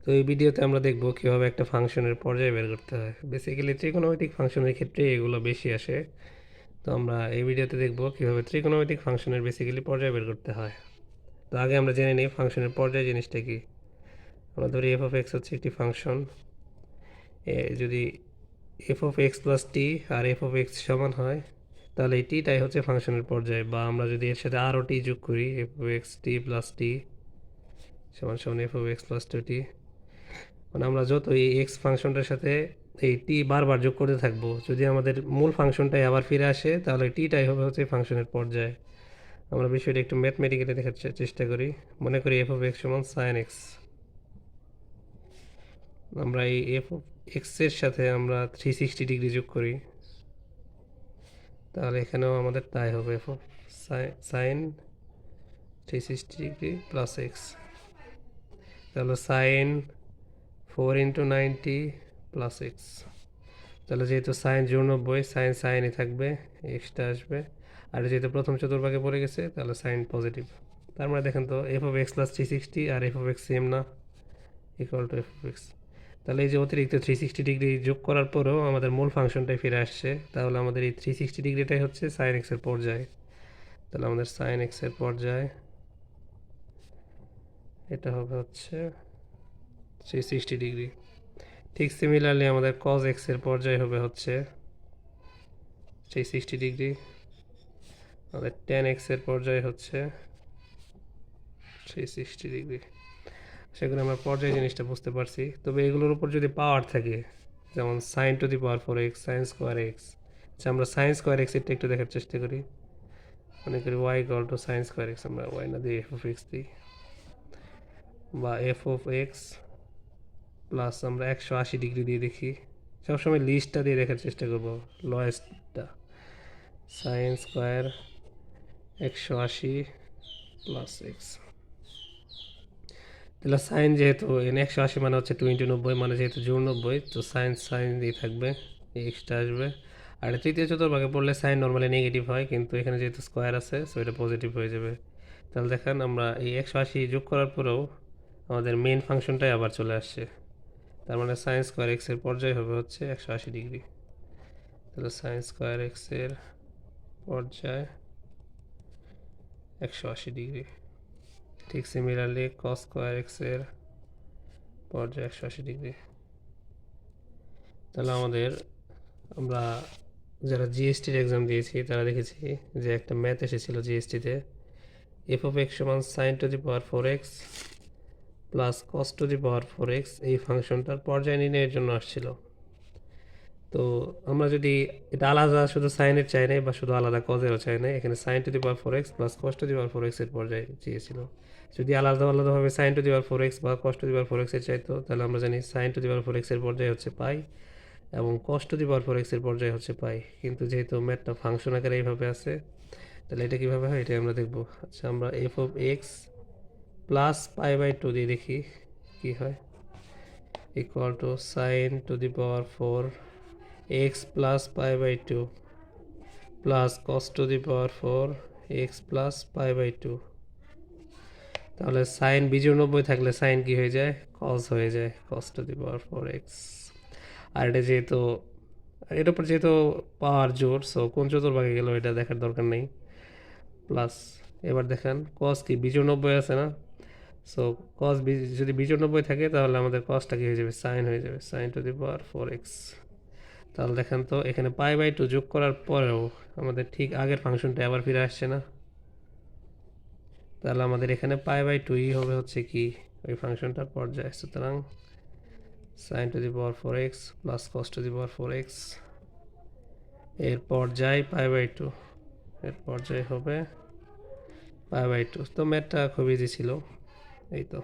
তো এই ভিডিওতে আমরা দেখব কিভাবে একটা ফাংশনের পর্যায় বের করতে হয়। বেসিক্যালি ত্রিকোণমিতিক ফাংশনের ক্ষেত্রে এগুলো বেশি আসে। তো আমরা এই ভিডিওতে দেখব কিভাবে ত্রিকোণমিতিক ফাংশনের বেসিক্যালি পর্যায় বের করতে হয়। তো আগে আমরা জেনে নিই ফাংশনের পর্যায় জিনিসটা কি। আমরা ধরি এফ অফ এক্স হচ্ছে একটি ফাংশন। যদি f of x plus t আর এফ অফ এক্স সমান হয়, তাহলে এই টিটাই হচ্ছে ফাংশনের পর্যায়। বা আমরা যদি এর সাথে আরও টি যোগ করি, f of x t plus t সমান সমান f of x plus two t, মানে আমরা যত এই এক্স ফাংশনটার সাথে এই টি বারবার যোগ করতে থাকবো, যদি আমাদের মূল ফাংশনটাই আবার ফিরে আসে, তাহলে টিটাই হবে হচ্ছে ফাংশনের পর্যায়। আমরা বিষয়টা একটু ম্যাথমেটিক্যালি দেখার চেষ্টা করি। মনে করি এফ অফ এক্স সমান সাইন এক্স। আমরা এই এফ অফ এক্সের সাথে আমরা 360 ডিগ্রি যোগ করি, তাহলে এখানেও আমাদের তাই হবে, F of sign 360 degree plus x, তাহলে সাইন 4 × 90 প্লাস এক্স। তাহলে যেহেতু সাইন 90, সাইন সাইনই থাকবে, এক্সটা আসবে। আর যেহেতু প্রথম চতুর্ভাগে পড়ে গেছে, তাহলে সাইন পজিটিভ। তার মানে দেখেন তো এফ অফ এক্স প্লাস 360 আর এফ অফ এক্স সেম না, equal to f of x. তাহলে এই যে অতিরিক্ত 360 ডিগ্রি যোগ করার পরেও আমাদের মূল ফাংশনটাই ফিরে আসছে, তাহলে আমাদের এই 360 ডিগ্রিটাই হচ্ছে সাইন এক্সের পর্যায়। তাহলে আমাদের সাইন এক্সের পর্যায় এটা হবে হচ্ছে 360 ডিগ্রি। ঠিক সিমিলারলি আমাদের কজ এক্সের পর্যায় হবে হচ্ছে 360 ডিগ্রি। আমাদের টেন এক্সের পর্যায় হচ্ছে 360 ডিগ্রি। সেগুলো আমরা পর্যায় জিনিসটা বুঝতে পারছি। তবে এগুলোর উপর যদি পাওয়ার থাকে, যেমন sine to the power 4x, sine square x, আচ্ছা আমরা সাইন স্কোয়ার এক্স এটা একটু দেখার চেষ্টা করি। মনে করি y equal to sine square x, আমরা ওয়াই না দিয়ে এফ অফ এক্স দিই, বা এফ অফ এক্স প্লাস আমরা 180 ডিগ্রি দিয়ে দেখি। সবসময় লিস্টটা দিয়ে দেখার চেষ্টা করবো, লোয়েস্টটা। সাইন স্কোয়ার 180 প্লাস এক্স, তাহলে সাইন যেহেতু এন 180 মানে হচ্ছে 2 × 90, মানে যেহেতু জোর 90, তো সাইন সাইন দিয়ে থাকবে, এক্সটা আসবে। আর তৃতীয় চতুর্ভাগে পড়লে সাইন নর্মালি নেগেটিভ হয়, কিন্তু এখানে যেহেতু স্কোয়ার আছে, সো এটা পজিটিভ হয়ে যাবে। তাহলে দেখেন আমরা এই 180 যোগ করার পরেও আমাদের মেইন ফাংশনটাই আবার চলে আসছে। তার মানে সাইন স্কোয়ার এক্সের পর্যায় হবে হচ্ছে 180 ডিগ্রি। তাহলে সাইন স্কোয়ার এক্সের পর্যায় 180 ডিগ্রি। ঠিক সিমিলারলি কস স্কোয়ার এক্সের পর্যায় 180 ডিগ্রি। তাহলে আমরা যারা জিএসটির এক্সাম দিয়েছি তারা দেখেছি যে একটা ম্যাথ এসেছিল জিএসটিতে, এফ অফ এক্স সমান sine to the power 4x plus cos to the power 4x, এই ফাংশনটার পর্যায় নির্ণয়ের জন্য আসছিল। তো আমরা যদি এটা আলাদা শুধু সাইনের চাই নাই, বা শুধু আলাদা কজেরও চাই নাই, এখানে sine to the power 4x plus cos to the power 4x এর পর্যায়ে চেয়েছিল। যদি আলাদা আলাদাভাবে sign to the power 4x বা কস টু দি পাওয়ার 4x এর চাইতো, তাহলে আমরা জানি sign to the power 4x এর পর্যায়ে হচ্ছে পাই, এবং কস টু দি পাওয়ার 4x এর পর্যায়ে হচ্ছে পাই। কিন্তু যেহেতু ম্যাথটা ফাংশন আকারে এইভাবে আছে, তাহলে এটা কীভাবে হয় এটাই আমরা দেখব। আচ্ছা আমরা এফ অফ এক্স প্লাস π/2 দিয়ে দেখি কি হয়, equal to sine to the power 4x plus π/2 plus cos to the power 4x plus π/2। তাহলে সাইন বিজোড় 90 থাকলে সাইন কি হয়ে যায়, কস হয়ে যায়, কস টু দি পাওয়ার 4x। আর এটা যেহেতু এর উপর যেহেতু পাওয়ার জোর, সো কোন চতুর্ভাগে গেল এটা দেখার দরকার নেই। প্লাস এবার দেখেন কস কি বিজোড় 90 আছে না, সো কস যদি বিজোড় 90 থাকে, তাহলে আমাদের কসটা কি হয়ে যাবে, সাইন হয়ে যাবে, sign to the power 4x। তাহলে দেখেন তো এখানে π/2 যোগ করার পরেও আমাদের ঠিক আগের ফাংশনটা আবার ফিরে আসছে না। তাহলে আমাদের এখানে π/2ই হবে হচ্ছে কি ওই ফাংশনটার পর্যায়। সুতরাং sine to the power 4x plus cos to the power 4x এর পর্যায় π/2, এর পর্যায় হবে π/2। তো ম্যাথটা খুব ইজি ছিল, এই তো।